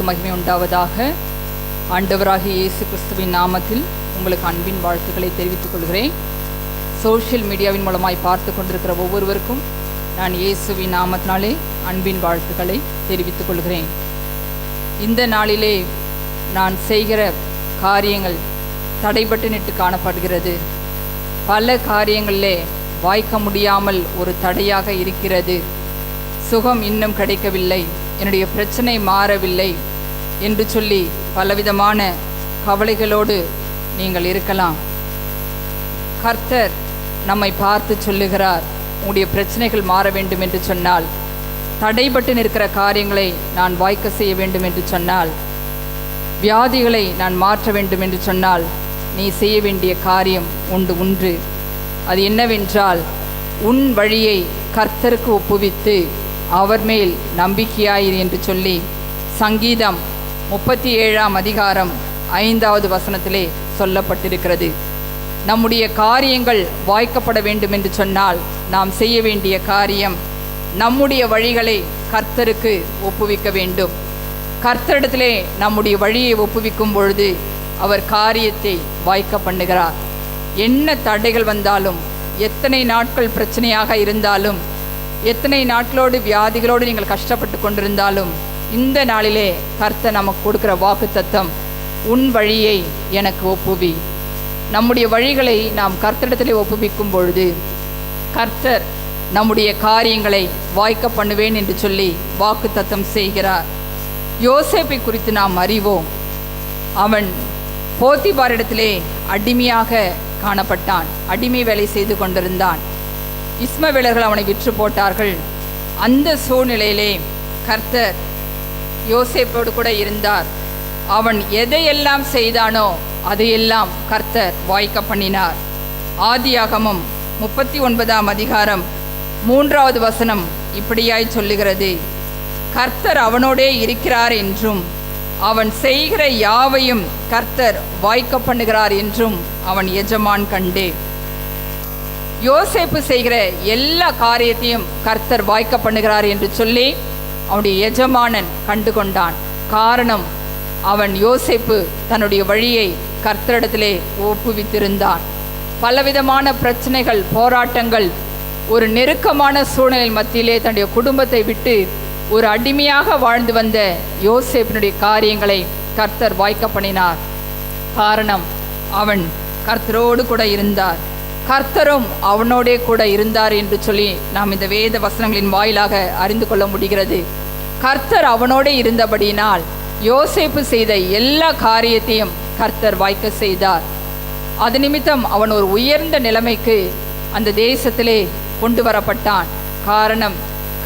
மகிமை உண்டாவதாக. ஆண்டவராகிய இயேசு கிறிஸ்துவின் நாமத்தில் உங்களுக்கு அன்பின் வாழ்த்துக்களை தெரிவித்துக் கொள்கிறேன். சோஷியல் மீடியாவின் மூலமாய் பார்த்து கொண்டிருக்கிற ஒவ்வொருவருக்கும் நான் இயேசுவின் நாமத்தினாலே அன்பின் வாழ்த்துக்களை தெரிவித்துக் கொள்கிறேன். இந்த நாளிலே நான் செய்கிற காரியங்கள் தடைபட்டு நின்று காணப்படுகிறது. பல காரியங்களிலே வாய்க்க முடியாமல் ஒரு தடையாக இருக்கிறது. சுகம் இன்னும் கிடைக்கவில்லை, என்னுடைய பிரச்சனை மாறவில்லை என்று சொல்லி பலவிதமான கவலைகளோடு நீங்கள் இருக்கலாம். கர்த்தர் நம்மை பார்த்து சொல்லுகிறார், உங்களுடைய பிரச்சனைகள் மாற வேண்டும் என்று சொன்னால், தடைபட்டு நிற்கிற காரியங்களை நான் வாய்க்க செய்ய வேண்டும் என்று சொன்னால், வியாதிகளை நான் மாற்ற வேண்டும் என்று சொன்னால், நீ செய்ய வேண்டிய காரியம் ஒன்று. அது என்னவென்றால், உன் வழியை கர்த்தருக்கு ஒப்புவித்து அவர் மேல் நம்பிக்கையாயிரு என்று சொல்லி சங்கீதம் 37ஆம் அதிகாரம் 5வது வசனத்திலே சொல்லப்பட்டிருக்கிறது. நம்முடைய காரியங்கள் வாய்க்கப்பட வேண்டும் என்று சொன்னால் நாம் செய்ய வேண்டிய காரியம், நம்முடைய வழிகளை கர்த்தருக்கு ஒப்புவிக்க வேண்டும். கர்த்தரிடத்திலே நம்முடைய வழியை ஒப்புவிக்கும் பொழுது அவர் காரியத்தை வாய்க்க பண்ணுகிறார். என்ன தடைகள் வந்தாலும், எத்தனை நாட்கள் பிரச்சனையாக இருந்தாலும், எத்தனை நாட்களோடு வியாதிகளோடு நீங்கள் கஷ்டப்பட்டு கொண்டிருந்தாலும், இந்த நாளிலே கர்த்தர் நமக்கு கொடுக்கிற வாக்குத்தத்தம், உன் வழியை எனக்கு ஒப்புவி. நம்முடைய வழிகளை நாம் கர்த்தரிடத்திலே ஒப்புவிக்கும் பொழுது கர்த்தர் நம்முடைய காரியங்களை வாய்க்க பண்ணுவேன் என்று சொல்லி வாக்குத்தத்தம் செய்கிறார். யோசேப்பை குறித்து நாம் அறிவோம். அவன் போத்திபாரிடத்திலே அடிமையாக காணப்பட்டான். அடிமை வேலை செய்து கொண்டிருந்தான். இஸ்மவேலர்கள் அவனை விற்று போட்டார்கள். அந்த சூழ்நிலையிலே கர்த்தர் யோசேப்போடு கூட இருந்தார். அவன் எதையெல்லாம் செய்தானோ அதையெல்லாம் கர்த்தர் வாய்க்க பண்ணினார். ஆதியாகமம் 39ஆம் அதிகாரம் 3வது வசனம் இப்படியாய் சொல்லுகிறது, கர்த்தர் அவனோடே இருக்கிறார் என்றும் அவன் செய்கிற யாவையும் கர்த்தர் வாய்க்க பண்ணுகிறார் என்றும் அவன் எஜமான் கண்டே. யோசேப்பு செய்கிற எல்லா காரியத்தையும் கர்த்தர் வாய்க்க பண்ணுகிறார் என்று சொல்லி அவனுடைய எஜமானன் கண்டு கொண்டான். காரணம், அவன் யோசேப்பு தன்னுடைய வழியை கர்த்தரிடத்திலே ஒப்புவித்திருந்தான். பலவிதமான பிரச்சனைகள், போராட்டங்கள், ஒரு நெருக்கமான சூழ்நிலை மத்தியிலே தன்னுடைய குடும்பத்தை விட்டு ஒரு அடிமையாக வாழ்ந்து வந்த யோசேப்பினுடைய காரியங்களை கர்த்தர் வாய்க்க பண்ணினார். காரணம், அவன் கர்த்தரோடு கூட இருந்தார், கர்த்தரும் அவனோடே கூட இருந்தார் என்று சொல்லி நாம் இந்த வேத வசனங்களின் வாயிலாக அறிந்து கொள்ள முடிகிறது. கர்த்தர் அவனோடே இருந்தபடியினால் யோசேப்பு செய்த எல்லா காரியத்தையும் கர்த்தர் வாய்க்க செய்தார். அது நிமித்தம் அவன் ஒரு உயர்ந்த நிலைமைக்கு அந்த தேசத்திலே கொண்டு வரப்பட்டான். காரணம்,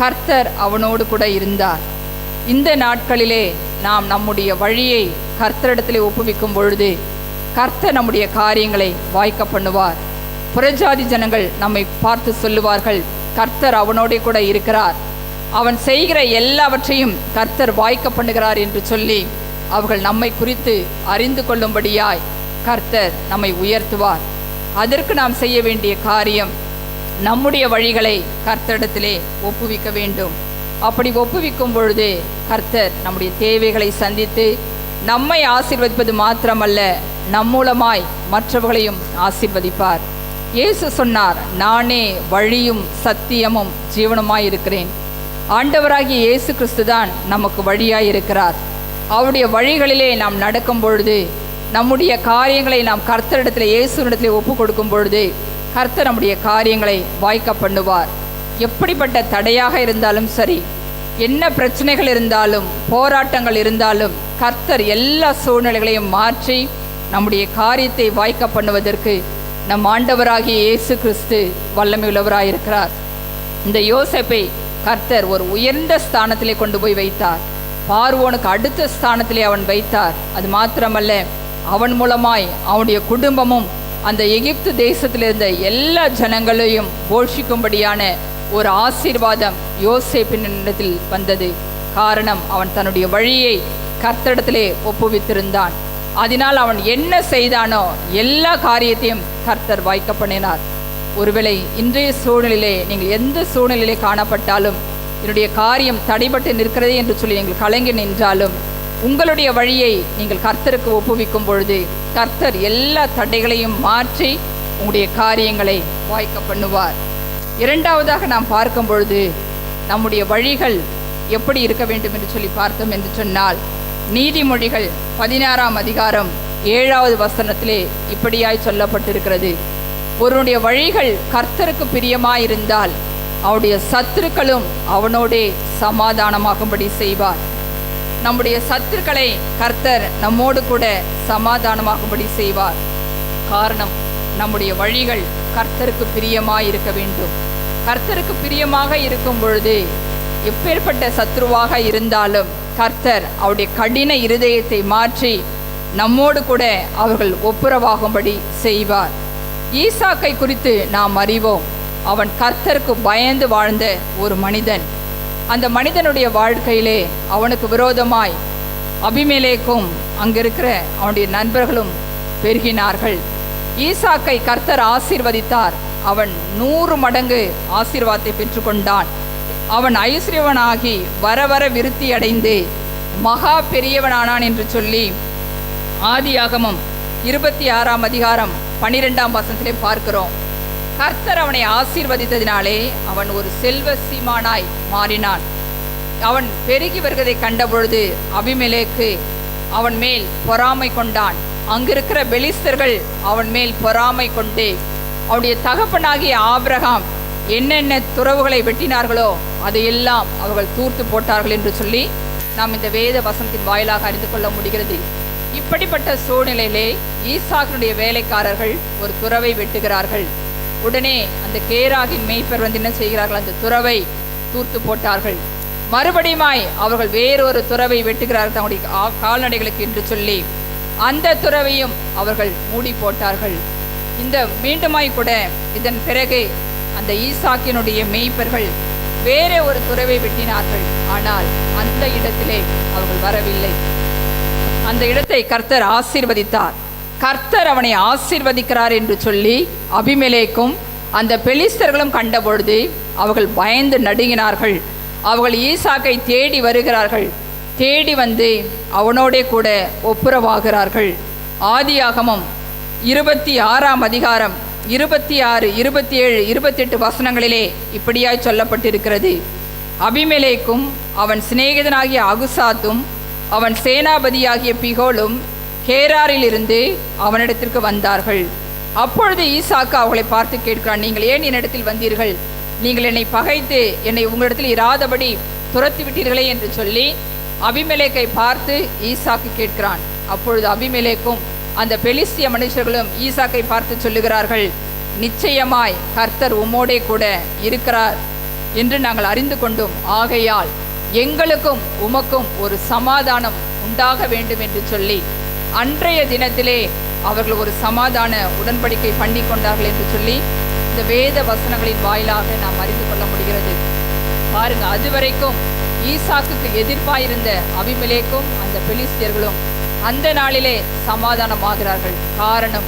கர்த்தர் அவனோடு கூட இருந்தார். இந்த நாட்களிலே நாம் நம்முடைய வழியை கர்த்தரிடத்திலே ஒப்புவிக்கும் பொழுது கர்த்தர் நம்முடைய காரியங்களை வாய்க்க பண்ணுவார். புறஜாதி ஜனங்கள் நம்மை பார்த்து சொல்லுவார்கள், கர்த்தர் அவனோடே கூட இருக்கிறார், அவன் செய்கிற எல்லாவற்றையும் கர்த்தர் வாய்க்க பண்ணுகிறார் என்று சொல்லி அவர்கள் நம்மை குறித்து அறிந்து கொள்ளும்படியாய் கர்த்தர் நம்மை உயர்த்துவார். அதற்கு நாம் செய்ய வேண்டிய காரியம், நம்முடைய வழிகளை கர்த்தரிடத்திலே ஒப்புவிக்க வேண்டும். அப்படி ஒப்புவிக்கும் பொழுது கர்த்தர் நம்முடைய தேவைகளை சந்தித்து நம்மை ஆசீர்வதிப்பது மாத்திரமல்ல, நம் மூலமாய் மற்றவர்களையும் ஆசீர்வதிப்பார். இயேசு சொன்னார், நானே வழியும் சத்தியமும் ஜீவனுமாய் இருக்கிறேன். ஆண்டவராகிய இயேசு கிறிஸ்து தான் நமக்கு வழியாய் இருக்கிறார். அவருடைய வழிகளிலே நாம் நடக்கும் பொழுது, நம்முடைய காரியங்களை நாம் கர்த்தரிடத்தில் இயேசுவிடத்திலே ஒப்பு கொடுக்கும் பொழுது கர்த்தர் நம்முடைய காரியங்களை வாய்க்க பண்ணுவார். எப்படிப்பட்ட தடையாக இருந்தாலும் சரி, என்ன பிரச்சனைகள் இருந்தாலும், போராட்டங்கள் இருந்தாலும், கர்த்தர் எல்லா சூழ்நிலைகளையும் மாற்றி நம்முடைய காரியத்தை வாய்க்க பண்ணுவதற்கு நம் ஆண்டவராகிய இயேசு கிறிஸ்து வல்லமை உள்ளவராயிருக்கிறார். இந்த யோசேப்பை கர்த்தர் ஒரு உயர்ந்த ஸ்தானத்திலே கொண்டு போய் வைத்தார். பார்வோனுக்கு அடுத்த ஸ்தானத்திலே அவன் வைத்தார். அது மாத்திரமல்ல, அவன் மூலமாய் அவனுடைய குடும்பமும் அந்த எகிப்து தேசத்தில் இருந்த எல்லா ஜனங்களையும் போஷிக்கும்படியான ஒரு ஆசீர்வாதம் யோசேப்பினிடத்தில் வந்தது. காரணம், அவன் தன்னுடைய வழியை கர்த்தரிடத்திலே ஒப்புவித்திருந்தான். அதனால் அவன் என்ன செய்தானோ எல்லா காரியத்தையும் கர்த்தர் வாய்க்க பண்ணினார். ஒருவேளை இன்றைய சூழ்நிலையிலே நீங்கள் எந்த சூழ்நிலையிலே காணப்பட்டாலும், என்னுடைய காரியம் தடைபட்டு நிற்கிறதே என்று சொல்லி நீங்கள் கலங்கி நின்றாலும், உங்களுடைய வழியை நீங்கள் கர்த்தருக்கு ஒப்புவிக்கும் பொழுது கர்த்தர் எல்லா தடைகளையும் மாற்றி உங்களுடைய காரியங்களை வாய்க்க பண்ணுவார். இரண்டாவதாக நாம் பார்க்கும் பொழுது நம்முடைய வழிகள் எப்படி இருக்க வேண்டும் என்று சொல்லி பார்த்தோம் என்று சொன்னால், நீதிமொழிகள் 16ஆம் அதிகாரம் 7வது வசனத்திலே இப்படியாய் சொல்லப்பட்டிருக்கிறது, ஒருவனுடைய வழிகள் கர்த்தருக்கு பிரியமாயிருந்தால் அவனுடைய சத்துருக்களும் அவனோடே சமாதானமாகும்படி செய்வார். நம்முடைய சத்துருக்களை கர்த்தர் நம்மோடு கூட சமாதானமாகும்படி செய்வார். காரணம், நம்முடைய வழிகள் கர்த்தருக்கு பிரியமாய் இருக்க வேண்டும். கர்த்தருக்கு பிரியமாக இருக்கும் பொழுது எப்பேற்பட்ட சத்ருவாக இருந்தாலும் கர்த்தர் அவருடைய கடின இருதயத்தை மாற்றி நம்மோடு கூட அவர்கள் ஒப்புரவாகும்படி செய்வார். ஈசாக்கை குறித்து நாம் அறிவோம். அவன் கர்த்தருக்கு பயந்து வாழ்ந்த ஒரு மனிதன். அந்த மனிதனுடைய வாழ்க்கையிலே அவனுக்கு விரோதமாய் அபிமெலேக்கும் அங்கிருக்கிற அவனுடைய நண்பர்களும் பெருகினார்கள். ஈசாக்கை கர்த்தர் ஆசீர்வதித்தார். அவன் 100 மடங்கு ஆசீர்வாதத்தை பெற்றுக்கொண்டான். அவன் ஐஸ்வர்யவனாகி வர வர விருத்தி அடைந்து மகா பெரியவனானான் என்று சொல்லி ஆதியாகமம் 26ஆம் அதிகாரம் 12ஆம் வசனத்திலே பார்க்கிறோம். கர்த்தர் அவனை ஆசீர்வதித்ததினாலே அவன் ஒரு செல்வ சீமானாய் மாறினான். அவன் பெருகி வருவதை கண்டபொழுது அபிமெலேக்கு அவன் மேல் பொறாமை கொண்டான். அங்கிருக்கிற பெலிஸ்தர்கள் அவன் மேல் பொறாமை கொண்டு அவனுடைய தகப்பனாகிய ஆபிரகாம் என்னென்ன துறவுகளை வெட்டினார்களோ அதையெல்லாம் அவர்கள் தூர்த்து போட்டார்கள் என்று சொல்லி நாம் இந்த வேத வசனத்தின் வாயிலாக அறிந்து கொள்ள முடிகிறது. இப்படிப்பட்ட சூழ்நிலையிலே ஈசாக்கினுடைய வேலைக்காரர்கள் ஒரு துறவை வெட்டுகிறார்கள். உடனே அந்த கேராகின் மேய்ப்பர் வந்து என்ன செய்கிறார்கள், அந்த துறவை தூர்த்து போட்டார்கள். மறுபடியுமாய் அவர்கள் வேறொரு துறவை வெட்டுகிறார்கள் தங்களுடைய கால்நடைகளுக்கு என்று சொல்லி அந்த துறவையும் அவர்கள் மூடி போட்டார்கள். இந்த மீண்டுமாய் கூட இதன் பிறகு அந்த ஈசாக்கினுடைய மேய்ப்பர்கள் வேற ஒரு துறவை வெட்டினார்கள். ஆனால் அந்த இடத்திலே அவர்கள் வரவில்லை. அந்த இடத்தை கர்த்தர் ஆசீர்வதித்தார். கர்த்தர் அவனை ஆசீர்வதிக்கிறார் என்று சொல்லி அபிமெலேக்கும் அந்த பெலிஸ்தர்களும் கண்டபொழுது அவர்கள் பயந்து நடுங்கினார்கள். அவர்கள் ஈசாக்கை தேடி வருகிறார்கள். தேடி வந்து அவனோடே கூட ஒப்புரவாகிறார்கள். ஆதியாகமம் 26ஆம் அதிகாரம் 26, 27, 28 வசனங்களிலே இப்படியாய் சொல்லப்பட்டிருக்கிறது. அபிமெலேக்கும் அவன் சிநேகிதனாகிய அகுசாத்தும் அவன் சேனாபதியாகிய பிகோலும் கேராரிலிருந்து அவனிடத்திற்கு வந்தார்கள். அப்பொழுது ஈசாக்கு அவர்களை பார்த்து கேட்கிறான், நீங்கள் ஏன் என்னிடத்தில் வந்தீர்கள்? நீங்கள் என்னை பகைத்து என்னை உங்களிடத்தில் இராதபடி துரத்தி விட்டீர்களே என்று சொல்லி அபிமெலேக்கை பார்த்து ஈசாக்கு கேட்கிறான். அப்பொழுது அபிமெலேக்கும் அந்த பெலிஸ்திய மனுஷர்களும் ஈசாக்கை பார்த்து சொல்லுகிறார்கள், நிச்சயமாய் கர்த்தர் உம்மோடே கூட இருக்கிறார் என்று நாங்கள் அறிந்து கொண்டோம். ஆகையால் எங்களுக்கும் உமக்கும் ஒரு சமாதானம் உண்டாக வேண்டும் என்று சொல்லி அன்றைய தினத்திலே அவர்கள் ஒரு சமாதான உடன்படிக்கை பண்ணி கொண்டார்கள் என்று சொல்லி இந்த வேத வசனங்களின் வாயிலாக நாம் அறிந்து கொள்ள முடிகிறது. பாருங்க, அதுவரைக்கும் ஈசாக்குக்கு எதிர்ப்பாயிருந்த அபிமெலேக்கும் அந்த பெலிஸ்தியர்களும் அந்த நாளிலே சமாதானமாகிறார்கள். காரணம்,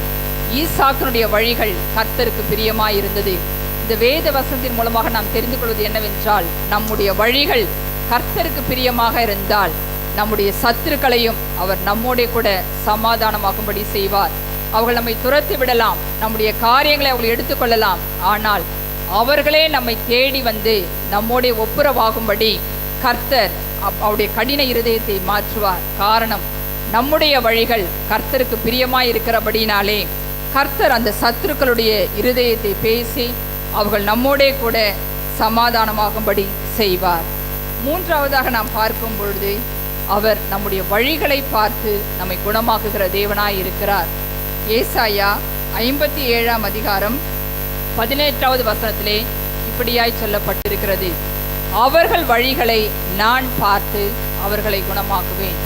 ஈசாக்கினுடைய வழிகள் கர்த்தருக்கு பிரியமாயிருந்தது. இந்த வேத வசனத்தின் மூலமாக நாம் தெரிந்து கொள்வது என்னவென்றால், நம்முடைய வழிகள் கர்த்தருக்கு பிரியமாக இருந்தால் நம்முடைய சத்துருக்களையும் அவர் நம்மோட கூட சமாதானமாகும்படி செய்வார். அவர்கள் நம்மை துரத்தி விடலாம், நம்முடைய காரியங்களை அவர்கள் எடுத்துக்கொள்ளலாம், ஆனால் அவர்களே நம்மை தேடி வந்து நம்மோட ஒப்புரவாகும்படி கர்த்தர் அவருடைய கடின இருதயத்தை மாற்றுவார். காரணம், நம்முடைய வழிகள் கர்த்தருக்கு பிரியமாய் இருக்கிறபடினாலே கர்த்தர் அந்த சத்துருக்களுடைய இருதயத்தை பேசி அவர்கள் நம்மோட கூட சமாதானமாகும்படி செய்வார். மூன்றாவதாக நாம் பார்க்கும் பொழுது அவர் நம்முடைய வழிகளை பார்த்து நம்மை குணமாக்குகிற தேவனாய் இருக்கிறார். ஏசாயா 57ஆம் அதிகாரம் 18வது வசனத்திலே இப்படியாய் சொல்லப்பட்டிருக்கிறது, அவர்கள் வழிகளை நான் பார்த்து அவர்களை குணமாக்குவேன்.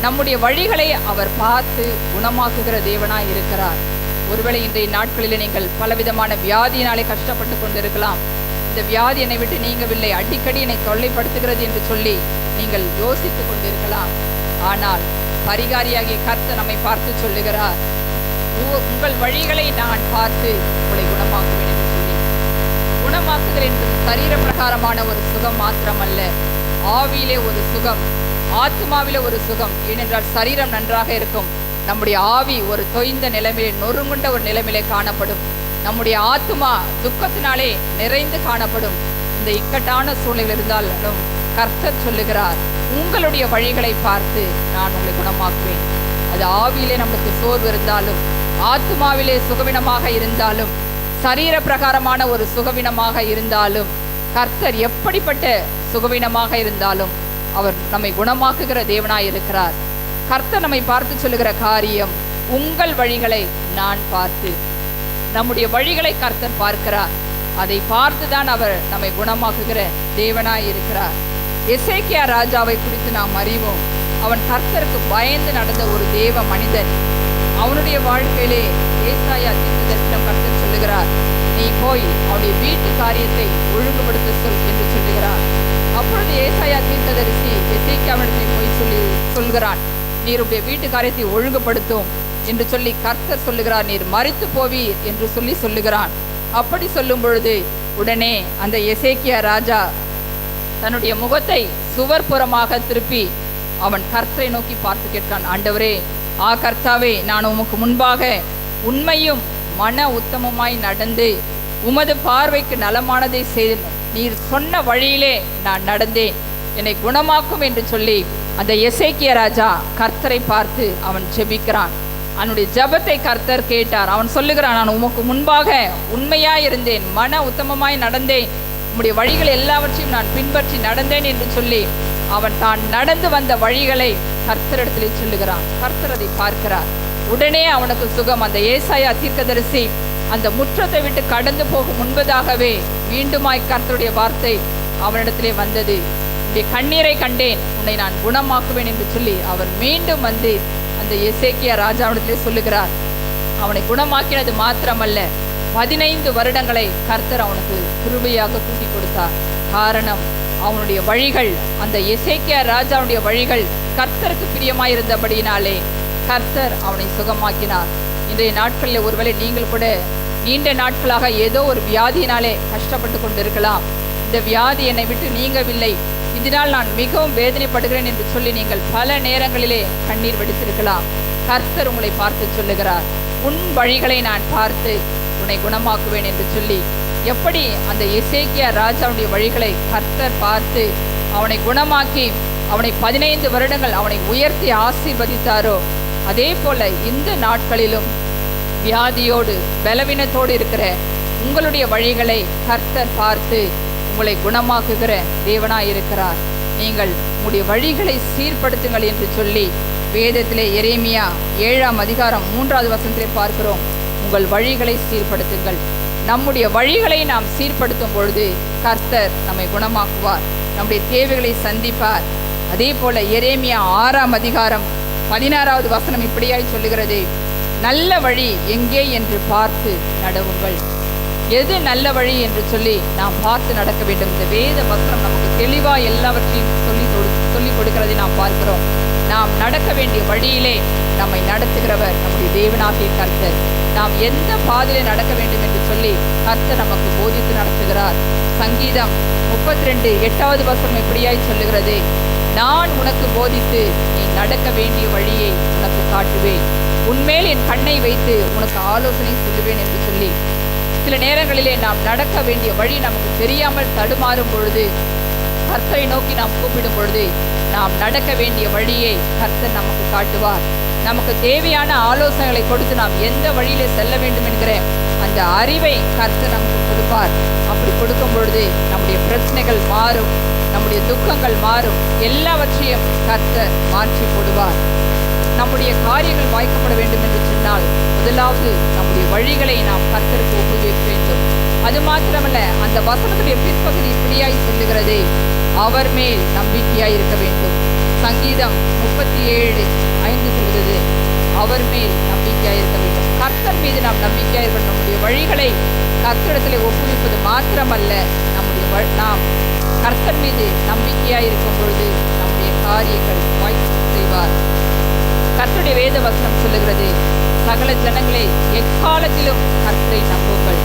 நம்முடைய வழிகளை அவர் பார்த்து குணமாக்குகிற தேவனாய் இருக்கிறார். ஒருவேளை இன்றைய நாட்களில் நீங்கள் பலவிதமான வியாதியினாலே கஷ்டப்பட்டு கொண்டிருக்கலாம். இந்த வியாதி என்னை விட்டு நீங்கவில்லை, அடிக்கடி என்னை தொல்லைப்படுத்துகிறது என்று சொல்லி நீங்கள் யோசித்து கொண்டிருக்கலாம். ஆனால் பரிகாரியாகிய கர்த்தர் நம்மை பார்த்து சொல்லுகிறார், உங்கள் வழிகளை நான் பார்த்து உங்களை குணமாக்குவேன் என்று சொல்லி. குணமாக்குதல் என்பது சரீர பிரகாரமான ஒரு சுகம் மாத்திரமல்ல, ஆவியிலே ஒரு சுகம். ஆத்மாவில ஒரு சுகம், ஏனென்றால் சரீரம் நன்றாக இருக்கும், நம்முடைய ஆவி ஒரு தொய்ந்த நிலைமையிலே, நொறுங்குண்ட ஒரு நிலைமையிலே காணப்படும். நம்முடைய ஆத்மா துக்கத்தினாலே நிறைந்து காணப்படும். இந்த இக்கட்டான சூழ்நிலை இருந்தாலும் கர்த்தர் சொல்லுகிறார், உங்களுடைய வழிகளை பார்த்து நான் உங்களை குணமாக்குவேன். அது ஆவியிலே நமக்கு சோர்வு இருந்தாலும், ஆத்மாவிலே சுகவீனமாக இருந்தாலும், சரீர பிரகாரமான ஒரு சுகவீனமாக இருந்தாலும், கர்த்தர் எப்படிப்பட்ட சுகவீனமாக இருந்தாலும் அவர் நம்மை குணமாக்குகிற தேவனாய் இருக்கிறார். கர்த்தர் நம்மை பார்த்து சொல்லுகிற காரியம், உங்கள் வழிகளை நான் பார்த்து. நம்முடைய வழிகளை கர்த்தர் பார்க்கிறார். அதை பார்த்துதான் அவர் நம்மை குணமாக்குகிற தேவனாய் இருக்கிறார். எசேக்கியா ராஜாவை குறித்து நாம் அறிவோம். அவன் கர்த்தருக்கு பயந்து நடந்த ஒரு தேவ மனிதன். அவனுடைய வாழ்க்கையிலே ஏசாயா தீர்க்கதரிசனம் கர்த்தர் சொல்லுகிறார், நீ போய் அவனுடைய வீட்டு காரியத்தை ஒழுங்குபடுத்த சொல் என்று சொல்லுகிறார். அப்பொழுது ஏசாயா தீர்க்கதரிசி எசேக்கியாவிடத்தில் போய் சொல்கிறான், நீர் உடைய வீட்டு காரியத்தை ஒழுங்குபடுத்தும் என்று சொல்லி கர்த்தர் சொல்லுகிறார், நீர் மரித்து போவீர் என்று சொல்லுகிறான். அப்படி சொல்லும் பொழுது உடனே அந்த எசேக்கியா ராஜா தன்னுடைய முகத்தை சுவர்புறமாக திருப்பி அவன் கர்த்தரை நோக்கி பார்த்து கேட்கான், ஆண்டவரே, கர்த்தாவே, நான் உமக்கு முன்பாக உண்மையும் மன உத்தமமாய் நடந்து உமது பார்வைக்கு நலமானதை செய்தேன். நீர் சொன்ன வழியிலே நான் நடந்தேன், என்னை குணமாக்கும் என்று சொல்லி அந்த எசேக்கியா ராஜா கர்த்தரை பார்த்து அவன் ஜெபிக்கிறான். அவனுடைய ஜெபத்தை கர்த்தர் கேட்டார். அவன் சொல்லுகிறான், நான் உமக்கு முன்பாக உண்மையாய் இருந்தேன், மன உத்தமமாய் நடந்தேன், உம்முடைய வழிகள் எல்லாவற்றையும் நான் பின்பற்றி நடந்தேன் என்று சொல்லி அவன் தான் நடந்து வந்த வழிகளை கர்த்தரிடத்திலே சொல்லுகிறான். கர்த்தர் அதை பார்க்கிறார். உடனே அவனுக்கு சுகம். அந்த ஏசாயா தீர்க்கதரிசி அந்த முற்றத்தை விட்டு கடந்து போகும் முன்பதாகவே மீண்டுமாய் கர்த்தருடைய வார்த்தை அவனிடத்திலே வந்தது. உன்னுடைய கண்ணீரை கண்டேன், உன்னை நான் குணமாக்குவேன் என்று சொல்லி அவர் மீண்டும் வந்து அந்த எசேக்கியா ராஜாவிடத்திலே சொல்லுகிறார். அவனை குணமாக்கினது மாத்திரமல்ல, 15 வருடங்களை கர்த்தர் அவனுக்கு கிருபையாக கூட்டி கொடுத்தார். காரணம், அவனுடைய வழிகள், அந்த எசேக்கியா ராஜாவுடைய வழிகள் கர்த்தருக்கு பிரியமாயிருந்தபடியினாலே கர்த்தர் அவனை சுகமாக்கினார். இன்றைய நாட்களில் ஒருவேளை நீங்கள் கூட நீண்ட நாட்களாக ஏதோ ஒரு வியாதியினாலே கஷ்டப்பட்டு கொண்டிருக்கலாம். இந்த வியாதி என்னை விட்டு நீங்கவில்லை, இதனால் நான் மிகவும் வேதனைப்படுகிறேன் என்று சொல்லி நீங்கள் பல நேரங்களிலே கண்ணீர் வடித்திருக்கலாம். கர்த்தர் உங்களை பார்த்து சொல்லுகிறார், உன் வழிகளை நான் பார்த்து உன்னை குணமாக்குவேன் என்று சொல்லி. எப்படி அந்த எசேக்கியா ராஜாவுடைய வழிகளை கர்த்தர் பார்த்து அவனை குணமாக்கி அவனை 15 வருடங்கள் அவனை உயர்த்தி ஆசீர்வதித்தாரோ, அதே போல இந்த நாட்களிலும் வியாதியோடு பலவீனத்தோடு இருக்கிற உங்களுடைய வழிகளை கர்த்தர் பார்த்து உங்களை குணமாக்குகிற தேவனாய் இருக்கிறார். நீங்கள் உங்களுடைய வழிகளை சீர்படுத்துங்கள் என்று சொல்லி வேதத்திலே எரேமியா 7ஆம் அதிகாரம் 3வது வசனத்திலே பார்க்கிறோம், உங்கள் வழிகளை சீர்படுத்துங்கள். நம்முடைய வழிகளை நாம் சீர்படுத்தும் பொழுது கர்த்தர் நம்மை குணமாக்குவார், நம்முடைய தேவைகளை சந்திப்பார். அதே போல எரேமியா 6ஆம் அதிகாரம் 16வது வசனம் இப்படியாய் சொல்லுகிறது, நல்ல வழி எங்கே என்று பார்த்து நடவுங்கள். எது நல்ல வழி என்று சொல்லி நாம் பார்த்து நடக்க வேண்டும். இந்த வேத வசனம் நமக்கு தெளிவாக எல்லாவற்றையும் சொல்லி கொடுக்கிறதை நாம் பார்க்கிறோம். நாம் நடக்க வேண்டிய வழியிலே நம்மை நடத்துகிறவர் நம்முடைய தேவனாகிய கர்த்தர். நாம் எந்த பாதையிலே நடக்க வேண்டும் என்று சொல்லி கர்த்தர் நமக்கு போதித்து நடத்துகிறார். சங்கீதம் 32:8வது வசனம் எப்படியாய் சொல்லுகிறது, நான் உனக்கு போதித்து நீ நடக்க வேண்டிய வழியை உனக்கு காட்டுவேன், உன்மேல் என் கண்ணை வைத்து உனக்கு ஆலோசனை சொல்லுவேன் என்று சொல்லி. சில நேரங்களிலே நாம் நடக்க வேண்டிய வழி நமக்கு தெரியாமல் தடுமாறும் பொழுது, கர்த்தரை நோக்கி நாம் கூப்பிடும் பொழுது நாம் நடக்க வேண்டிய வழியை கர்த்தர் நமக்கு காட்டுவார். நமக்கு தேவையான ஆலோசனைகளை கொடுத்து நாம் எந்த வழியிலே செல்ல வேண்டும் என்கிற அந்த அறிவை கர்த்தர் நமக்கு கொடுப்பார். அப்படி கொடுக்கும் பொழுது நம்முடைய பிரச்சனைகள் மாறும், நம்முடைய துக்கங்கள் மாறும், எல்லாவற்றையும் கர்த்தர் மாற்றி போடுவார். நம்முடைய காரியங்கள் வாய்க்கப்பட வேண்டும் என்று சொன்னால் முதலாவது நம்முடைய வழிகளை நாம் கர்த்தருக்கு ஒப்புவிக்க வேண்டும். அது மாத்திரமல்ல, அந்த வசனத்துடைய பிற்பகுதி இப்படியாய் சொல்லுகிறது, அவர் மேல் நம்பிக்கையாய் இருக்க வேண்டும். சங்கீதம் 37:5 சொல்கிறது, அவர் மேல் நம்பிக்கையாய் இருக்க வேண்டும். கர்த்தர் மீது நாம் நம்பிக்கையாய் இருக்கணும். நம்முடைய வழிகளை கர்த்தரிடத்தில் ஒப்புவிப்பது மாத்திரமல்ல, நாம் கர்த்தர் மீது நம்பிக்கையாய் இருக்கும் பொழுது நம்முடைய காரியங்கள் வாய்ப்பு செய்வார். கர்த்தருடைய வேத வசனம் சொல்லுகிறது, சகல ஜனங்களே எக்காலத்திலும் கர்த்தரை நம்புங்கள்.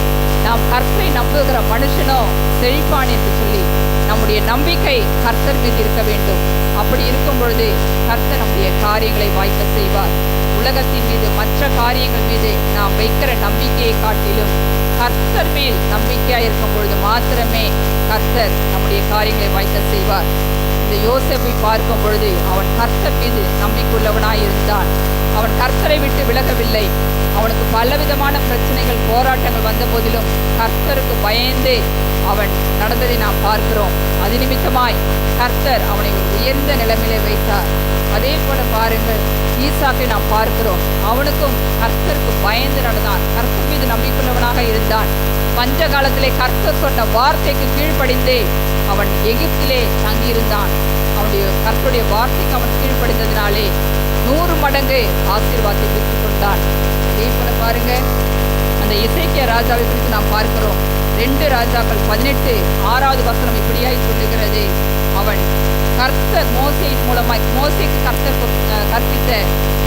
நாம் கர்த்தரை நம்புகிற மனுஷனோ செழிப்பான் என்று சொல்லி நம்முடைய நம்பிக்கை கர்த்தர் மீது இருக்க வேண்டும். அப்படி இருக்கும் பொழுது கர்த்தர் நம்முடைய காரியங்களை வாய்க்க செய்வார். உலகத்தின் மீது, மற்ற காரியங்கள் மீது நாம் வைக்கிற நம்பிக்கையை காட்டிலும் கர்த்தர் மேல் நம்பிக்கையாக இருக்கும் பொழுது மாத்திரமே கர்த்தர் நம்முடைய காரியங்களை வாய்க்க செய்வார். இந்த யோசேப்பை பார்க்கும் பொழுது அவன் கர்த்தர் மீது நம்பிக்கையுள்ளவனாய் இருந்தான். அவன் கர்த்தரை விட்டு விலகவில்லை. அவனுக்கு பலவிதமான பிரச்சனைகள், போராட்டங்கள் வந்த போதிலும் கர்த்தருக்கு பயந்து அவன் நடந்ததை நாம் பார்க்கிறோம். அது நிமித்தமாய் கர்த்தர் அவனை ஒரு உயர்ந்த நிலைமையிலே வைத்தார். அதே போல பாருங்கள், ஈசாக்கை நாம் பார்க்கிறோம். அவனுக்கும் கர்த்தருக்கு பயந்து நடந்தான். கர்த்தர் மீது நம்பிக்கையுள்ளவனாக இருந்தான். பஞ்ச காலத்திலே கர்த்தர் சொன்ன வார்த்தைக்கு கீழ்ப்படிந்தே அவன் எகிப்திலே தங்கியிருந்தான். அவனுடைய கர்த்தருடைய வார்த்தைக்கு அவன் கீழ்ப்படிந்ததினாலே 100 மடங்கு ஆசீர்வாதத்தை பெற்றுக் கொண்டான். அதே போல பாருங்க, அந்த எசேக்கியா ராஜாவை குறித்து நாம் பார்க்கிறோம். 2 ராஜாக்கள் 18:6 வசனம் இப்படியாய் சொல்லுகிறது. அவன் கர்த்தர் மோசேயின் மூலமாய், மோசேக்கு கர்த்தர் கற்பித்த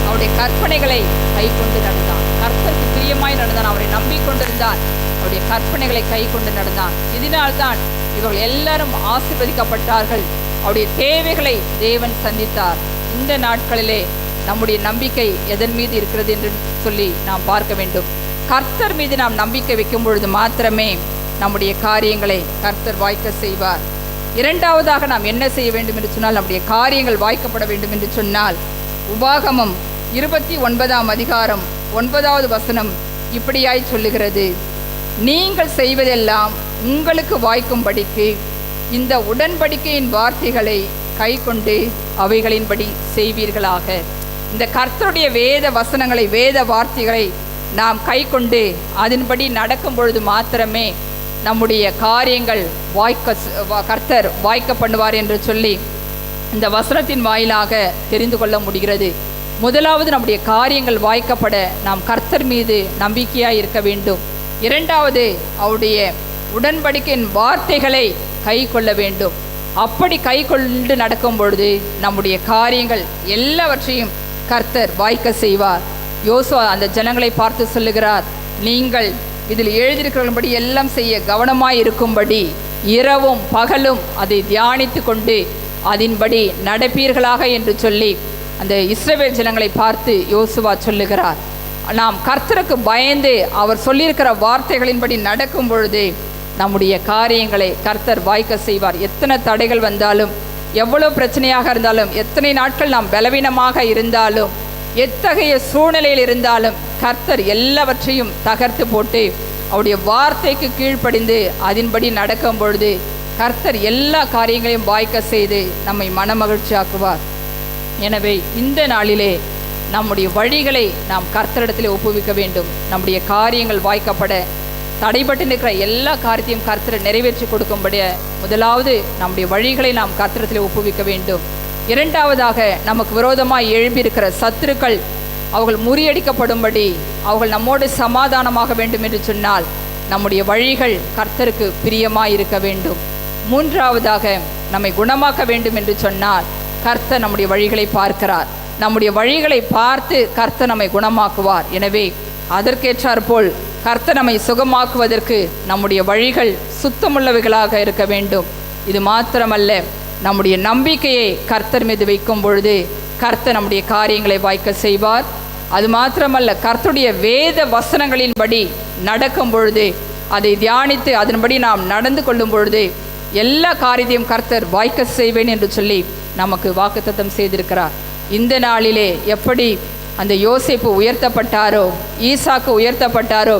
அவருடைய கற்பனைகளை கை கொண்டு நடந்தான். கர்த்தருக்கு பிரியமாய் நடந்தான். அவரை நம்பிக்கொண்டிருந்தான். அவருடைய கற்பனைகளை கை கொண்டு நடந்தான். இதனால்தான் இவர்கள் எல்லாரும் ஆசீர்வதிக்கப்பட்டார்கள். அவருடைய தேவைகளை தேவன் சந்தித்தார். இந்த நாட்களிலே நம்முடைய நம்பிக்கை எதன் மீது இருக்கிறது என்று சொல்லி நாம் பார்க்க வேண்டும். கர்த்தர் மீது நாம் நம்பிக்கை வைக்கும் பொழுது மாத்திரமே நம்முடைய காரியங்களை கர்த்தர் வாய்க்க செய்வார். இரண்டாவதாக நாம் என்ன செய்ய வேண்டும் என்று சொன்னால், நம்முடைய காரியங்கள் வாய்க்கப்பட வேண்டும் என்று சொன்னால், உபாகமம் 29ஆம் அதிகாரம் 9வது வசனம் இப்படியாய் சொல்லுகிறது. நீங்கள் செய்வதெல்லாம் உங்களுக்கு வாய்க்கும்படிக்கு இந்த உடன்படிக்கையின் வார்த்தைகளை கை கொண்டு அவைகளின்படி செய்வீர்களாக. இந்த கர்த்தருடைய வேத வசனங்களை, வேத வார்த்தைகளை நாம் கை கொண்டு அதன்படி நடக்கும் பொழுது மாத்திரமே நம்முடைய காரியங்கள் கர்த்தர் வாய்க்க பண்ணுவார் என்று சொல்லி இந்த வசனத்தின் வாயிலாக தெரிந்து கொள்ள முடிகிறது. முதலாவது, நம்முடைய காரியங்கள் வாய்க்கப்பட நாம் கர்த்தர் மீது நம்பிக்கையாக இருக்க வேண்டும். இரண்டாவது, அவருடைய உடன்படிக்கையின் வார்த்தைகளை கை கொள்ள வேண்டும். அப்படி கை கொண்டு நடக்கும் பொழுது நம்முடைய காரியங்கள் எல்லாவற்றையும் கர்த்தர் வாய்க்க செய்வார். யோசுவா அந்த ஜனங்களை பார்த்து சொல்லுகிறார், நீங்கள் இதில் எழுதியிருக்கிறபடி எல்லாம் செய்ய கவனமாய் இருக்கும்படி இரவும் பகலும் அதை தியானித்து கொண்டு அதன்படி நடப்பீர்களாக என்று சொல்லி அந்த இஸ்ரவேல் ஜனங்களை பார்த்து யோசுவா சொல்லுகிறார். நாம் கர்த்தருக்கு பயந்து அவர் சொல்லியிருக்கிற வார்த்தைகளின்படி நடக்கும் பொழுது நம்முடைய காரியங்களை கர்த்தர் வாய்க்க செய்வார். எத்தனை தடைகள் வந்தாலும், எவ்வளோ பிரச்சனையாக இருந்தாலும், எத்தனை நாட்கள் நாம் பலவீனமாக இருந்தாலும், எத்தகைய சூழ்நிலையில் இருந்தாலும் கர்த்தர் எல்லாவற்றையும் தகர்த்து போட்டு அவருடைய வார்த்தைக்கு கீழ்ப்படிந்து அதன்படி நடக்கும் பொழுது கர்த்தர் எல்லா காரியங்களையும் வாய்க்க செய்து நம்மை மனமகிழ்ச்சியாக்குவார். எனவே இந்த நாளிலே நம்முடைய வழிகளை நாம் கர்த்தரிடத்தில் ஒப்புவிக்க வேண்டும். நம்முடைய காரியங்கள் வாய்க்கப்பட தடைபட்டு நிற்கிற எல்லா காரியத்தையும் கர்த்தரை நிறைவேற்றி கொடுக்கும்படிய முதலாவது நம்முடைய வழிகளை நாம் கர்த்தரிடத்தில் ஒப்புவிக்க வேண்டும். இரண்டாவதாக, நமக்கு விரோதமாக எழும்பியிருக்கிற சத்துருக்கள் அவர்கள் முறியடிக்கப்படும்படி அவர்கள் நம்மோடு சமாதானமாக வேண்டும் என்று சொன்னால் நம்முடைய வழிகள் கர்த்தருக்கு பிரியமாக இருக்க வேண்டும். மூன்றாவதாக, நம்மை குணமாக்க வேண்டும் என்று சொன்னால் கர்த்தர் நம்முடைய வழிகளை பார்க்கிறார். நம்முடைய வழிகளை பார்த்து கர்த்தர் நம்மை குணமாக்குவார். எனவே அதற்கேற்றாற்போல் கர்த்தர் நம்மை சுகமாக்குவதற்கு நம்முடைய வழிகள் சுத்தமுள்ளவைகளாக இருக்க வேண்டும். இது மாத்திரமல்ல, நம்முடைய நம்பிக்கையை கர்த்தர் மீது வைக்கும் பொழுது கர்த்தர் நம்முடைய காரியங்களை வாய்க்க செய்வார். அது மாத்திரமல்ல, கர்த்தருடைய வேத வசனங்களின்படி நடக்கும் பொழுது, அதை தியானித்து அதன்படி நாம் நடந்து கொள்ளும் பொழுது எல்லா காரியத்தையும் கர்த்தர் வாய்க்க செய்வேன் என்று சொல்லி நமக்கு வாக்குத்தத்தம் செய்திருக்கிறார். இந்த நாளிலே எப்படி அந்த யோசேப்பு உயர்த்தப்பட்டாரோ, ஈசாக்கு உயர்த்தப்பட்டாரோ,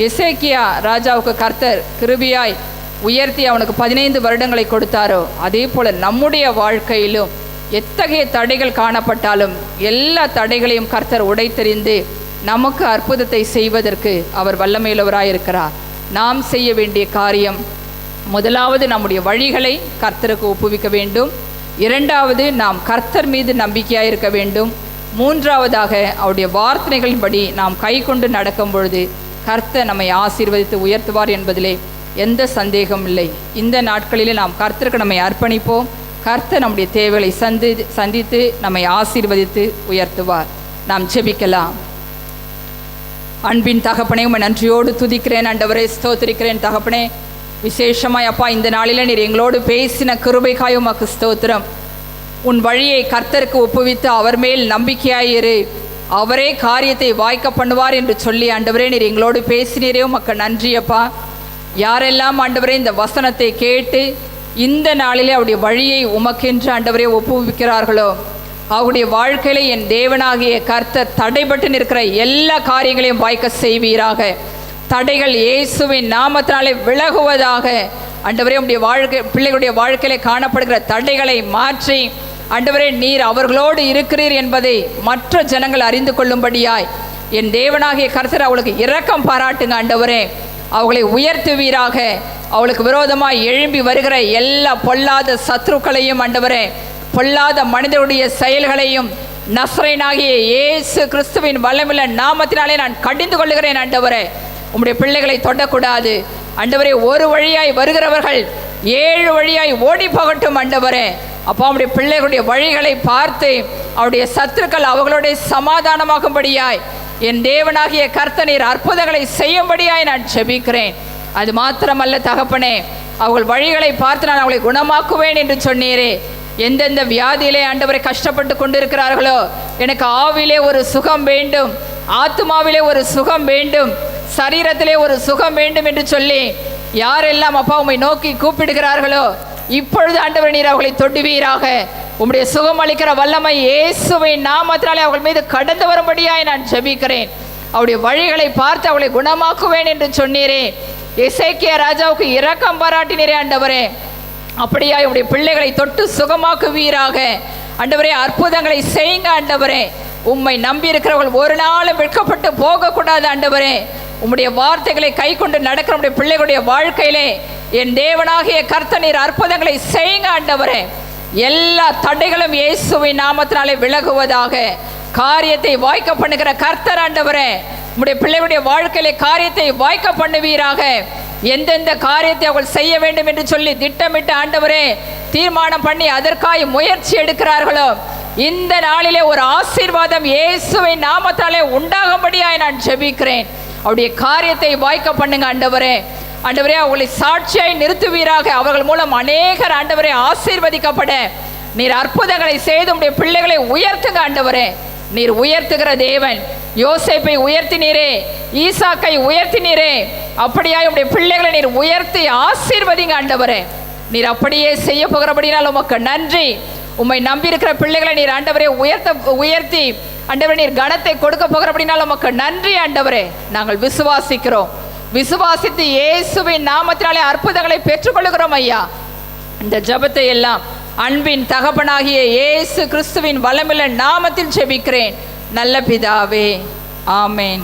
எசேக்கியா ராஜாவுக்கு கர்த்தர் கிருபையாய் உயர்த்தி அவனுக்கு 15 வருடங்களை கொடுத்தாரோ, அதே போல் நம்முடைய வாழ்க்கையிலும் எத்தகைய தடைகள் காணப்பட்டாலும் எல்லா தடைகளையும் கர்த்தர் உடைத்தெறிந்து நமக்கு அற்புதத்தை செய்வதற்கு அவர் வல்லமையுள்ளவராயிருக்கிறார். நாம் செய்ய வேண்டிய காரியம், முதலாவது நம்முடைய வழிகளை கர்த்தருக்கு ஒப்புவிக்க வேண்டும். இரண்டாவது, நாம் கர்த்தர் மீது நம்பிக்கையாக இருக்க வேண்டும். மூன்றாவதாக, அவருடைய வார்த்தைகளின்படி நாம் கை கொண்டு நடக்கும் பொழுது கர்த்தர் நம்மை ஆசீர்வதித்து உயர்த்துவார் என்பதிலே எந்த சந்தேகமும் இல்லை. இந்த நாட்களிலே நாம் கர்த்தருக்கு நம்மை அர்ப்பணிப்போம். கர்த்தர் நம்முடைய தேவைகளை சந்தித்து நம்மை ஆசீர்வதித்து உயர்த்துவார். நாம் ஜெபிக்கலாம். அன்பின் தகப்பனே, உம்மை நன்றியோடு துதிக்கிறேன். ஆண்டவரே, ஸ்தோத்திரிக்கிறேன். தகப்பனே, விசேஷமாய் அப்பா இந்த நாளில் நீர் எங்களோடு பேசின கிருபைக்காய் உமக்கு ஸ்தோத்திரம். உன் வழியை கர்த்தருக்கு ஒப்புவித்து அவர் மேல் நம்பிக்கையாயிரு, அவரே காரியத்தை வாய்க்க பண்ணுவார் என்று சொல்லி ஆண்டவரே நீர் எங்களோடு பேசினீரே உமக்கு நன்றி அப்பா. யாரெல்லாம் ஆண்டவரே இந்த வசனத்தை கேட்டு இந்த நாளிலே அவருடைய வழியை உமக்கென்று ஆண்டவரே ஒப்புவிக்கிறார்களோ அவருடைய வாழ்க்கையில என் தேவனாகிய கர்த்தர் தடைபட்டு நிற்கிற எல்லா காரியங்களையும் வாய்க்க செய்வீராக. தடைகள் இயேசுவின் நாமத்தினாலே விலகுவதாக. ஆண்டவரே உடைய வாழ்க்கை பிள்ளைகளுடைய வாழ்க்கையில காணப்படுகிற தடைகளை மாற்றி ஆண்டவரே நீர் அவர்களோடு இருக்கிறீர் என்பதை மற்ற ஜனங்கள் அறிந்து கொள்ளும்படியாய் என் தேவனாகிய கர்த்தர் அவளுக்கு இரக்கம் பாராட்டுங்க ஆண்டவரே. அவளை உயர்த்துவீராக. அவளுக்கு விரோதமாய் எழும்பி வருகிற எல்லா பொல்லாத சத்ருக்களையும் ஆண்டவரே, பொல்லாத மனிதனுடைய செயல்களையும் நசரேயனாகிய இயேசு கிறிஸ்துவின் வல்லமையுள்ள நாமத்தினாலே நான் கடிந்து கொள்ளுகிறேன் ஆண்டவரே. உம்முடைய பிள்ளைகளை தொடக்கூடாது ஆண்டவரே. ஒரு வழியாய் வருகிறவர்கள் 7 வழியாய் ஓடி போகட்டும் ஆண்டவரே. அப்போ அவருடைய பிள்ளைகளுடைய வழிகளை பார்த்து அவருடைய சத்துருக்கள் அவர்களுடைய சமாதானமாகும்படியாய் என் தேவனாகிய கர்த்தர் நீர் அற்புதங்களை செய்யும்படியாய் நான் ஜெபிக்கிறேன். அது மாத்திரமல்ல தகப்பனே, அவர்கள் வழிகளை பார்த்து நான் அவளை குணமாக்குவேன் என்று சொன்னீரே. எந்தெந்த வியாதியிலே ஆண்டவரை கஷ்டப்பட்டு கொண்டிருக்கிறார்களோ, எனக்கு ஆவிலே ஒரு சுகம் வேண்டும், ஆத்மாவிலே ஒரு சுகம் வேண்டும், சரீரத்திலே ஒரு சுகம் வேண்டும் என்று சொல்லி யாரெல்லாம் அப்பா உம்மை நோக்கி கூப்பிடுகிறார்களோ இப்பொழுது ஆண்டவர் நீர் அவர்களை தொடுவீராக. உம்முடைய சுகம் அளிக்கிற வல்லமை இயேசுவின் நாமத்தினாலே அவர்கள் மீது கடந்து வரும்படியாய் நான் ஜெபிக்கிறேன். அவருடைய வழிகளை பார்த்து அவளை குணமாக்குவேன் என்று சொன்னீரே. எசேக்கியா ராஜாவுக்கு இரக்கம் பாராட்டினீரே ஆண்டவரே. அப்படியா உடைய பிள்ளைகளை தொட்டு சுகமாக்குவீராக. ஆண்டவரே அற்புதங்களை செய்யுங்க ஆண்டவரே. உம்மை நம்பி இருக்கிறவர்கள் ஒரு நாளும் வெட்கப்பட்டு போகக்கூடாது ஆண்டவரே. உம்முடைய வார்த்தைகளை கை கொண்டு நடக்கிற உடைய பிள்ளைகளுடைய வாழ்க்கையிலே என் தேவனாகிய கர்த்தர் நீர் அற்புதங்களை செய்யுங்க ஆண்டவரே. எல்லா தடைகளும் இயேசுவின் நாமத்தினாலே விலகுவதாக. காரியத்தை வாய்க்க பண்ணுகிற கர்த்தர் ஆண்டவரே, உம்முடைய பிள்ளைகளுடைய வாழ்க்கையிலே காரியத்தை வாய்க்க பண்ணுவீராக. எந்தெந்த காரியத்தை அவர்கள் செய்ய வேண்டும் என்று சொல்லி திட்டமிட்டு ஆண்டவரே தீர்மானம் பண்ணி அதற்காய் முயற்சி எடுக்கிறார்களோ இந்த நாளிலே ஒரு ஆசீர்வாதம் இயேசுவின் நாமத்தாலே உண்டாகும்படியாய் நான் ஜெபிக்கிறேன். அவருடைய காரியத்தை வாய்க்க பண்ணுங்க ஆண்டவரே. ஆண்டவரே அவர்களை சாட்சியாய் நிறுத்துவீராக. அவர்கள் மூலம் அநேகர் ஆண்டவரே ஆசீர்வதிக்கப்பட நீர் அற்புதங்களை செய்து உடைய பிள்ளைகளை உயர்த்துங்க ஆண்டவரே. நீர் உயர்த்துகிற தேவன். யோசேப்பை உயர்த்தினீரே, ஈசாக்கை உயர்த்தினீரே. அப்படியாய் உடைய பிள்ளைகளை நீர் உயர்த்தி ஆசீர்வதிங்க ஆண்டவரே. நீர் அப்படியே செய்ய போகிறபடினால் உமக்கு நன்றி. உம்மை நம்பியிருக்கிற பிள்ளைகளை நீர் ஆண்டவரே உயர்த்தி ஆண்டவரே நீர் கனத்தை கொடுக்க போகிறபடினால் உமக்கு நன்றி ஆண்டவரே. நாங்கள் விசுவாசிக்கிறோம். விசுவாசித்து இயேசுவின் நாமத்தினாலே அற்புதங்களை பெற்றுக்கொள்கிறோம் ஐயா. இந்த ஜெபத்தை எல்லாம் அன்பின் தகப்பனாகிய இயேசு கிறிஸ்துவின் வல்லமையுள்ள நாமத்தில் ஜெபிக்கிறேன் நல்ல பிதாவே, ஆமேன்.